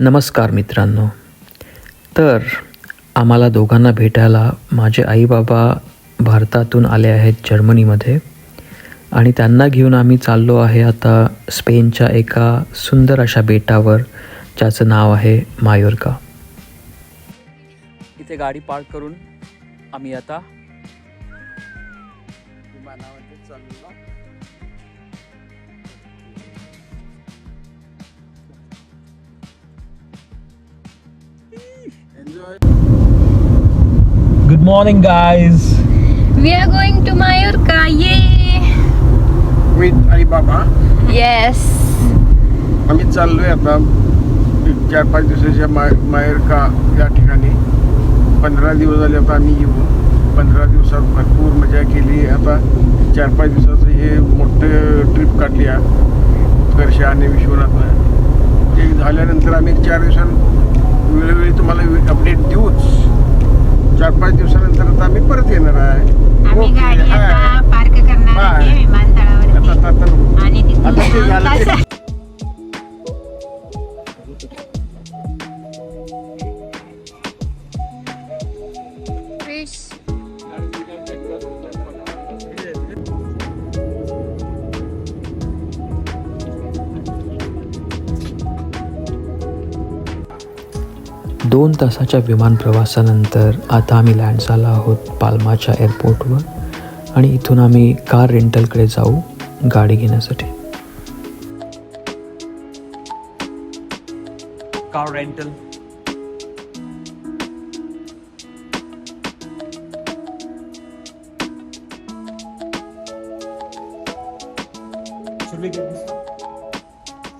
नमस्कार मित्रांनो. तर आम्हाला दोघांना भेटायला माझे आई बाबा भारतातून आले आहेत जर्मनीमध्ये, आणि त्यांना घेऊन आम्ही चाललो आहे आता स्पेनच्या एका सुंदर अशा बेटावर ज्याचं नाव आहे मायोर्का. इथे गाडी पार्क करून आम्ही आता Good morning, guys. We are going to Mallorca. Yay! With आई बाबा Yes. आम्ही चाललोय आता 4-5 दिवसाच्या मायोर्का या ठिकाणी. 15 दिवस झाले आता आम्ही येऊन. 15 दिवसात भरपूर मजा केली. आता 4-5 दिवसाचं हे मोठं ट्रिप काढली उत्कर्ष आणि विश्वनाथनं. ते झाल्यानंतर आम्ही 4 दिवसांनी वेळोवेळी तुम्हाला अपडेट देऊच. 4-5 दिवसानंतर आता आम्ही परत येणार आहे. आम्ही गाडी आता पार्क करणार आहे विमानतळावरती आणि आता ते झालं ते दोन तासाच्या विमान प्रवासानंतर आता आम्ही लँड झालो आहोत पाल्माच्या एअरपोर्टवर, आणि इथून आम्ही कार रेंटलकडे जाऊ गाडी घेण्यासाठी. Car rental. Should we get this?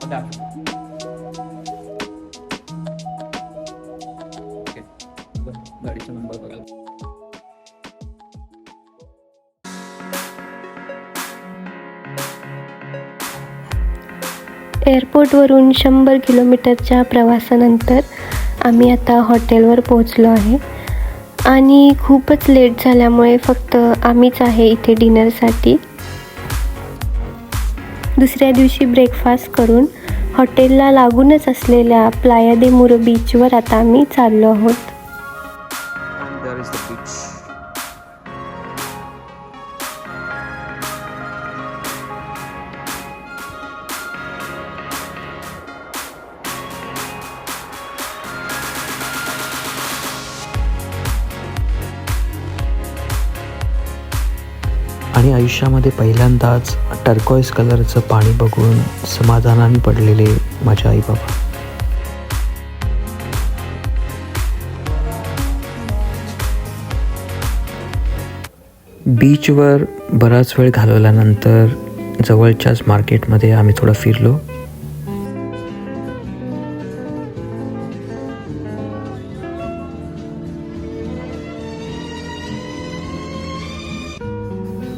Or that? Okay. गाडीचा नंबर बघायला. एअरपोर्टवरून 100 किलोमीटरच्या प्रवासानंतर आम्ही आता हॉटेलवर पोहोचलो आहे, आणि खूपच लेट झाल्यामुळे फक्त आम्हीच आहे इथे डिनरसाठी. दुसऱ्या दिवशी ब्रेकफास्ट करून हॉटेलला लागूनच असलेल्या प्लाया दे मुरो बीचवर आता आम्ही चाललो आहोत. There is the beach. आणि आयुष्यामध्ये पहिल्यांदाच टर्कोइज कलरचं पाणी बघून समाधानाने पडलेले माझे आई बाबा. बीचवर बराच वेळ घालवल्यानंतर जवळच्याच मार्केटमध्ये आम्ही थोडं फिरलो.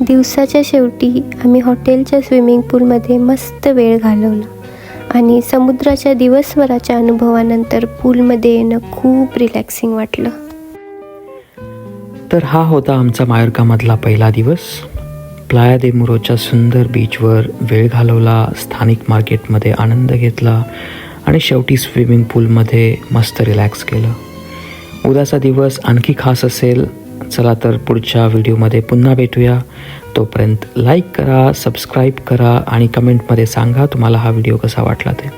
दिवसाच्या शेवटी आम्ही हॉटेलच्या स्विमिंग पूलमध्ये मस्त वेळ घालवला, आणि समुद्राच्या दिवसभराच्या अनुभवानंतर पूलमध्ये येणं खूप रिलॅक्सिंग वाटलं. तर हा होता आमचा मायोर्कामधला पहिला दिवस. प्लाया दे मुरोच्या सुंदर बीचवर वेळ घालवला, स्थानिक मार्केटमध्ये आनंद घेतला, आणि शेवटी स्विमिंग पूलमध्ये मस्त रिलॅक्स केलं. उद्याचा दिवस आणखी खास असेल. चला तर पुढच्या व्हिडिओमध्ये पुन्हा भेटूया. तोपर्यंत लाईक करा, सबस्क्राईब करा, आणि कमेंटमध्ये सांगा तुम्हाला हा व्हिडिओ कसा वाटला ते.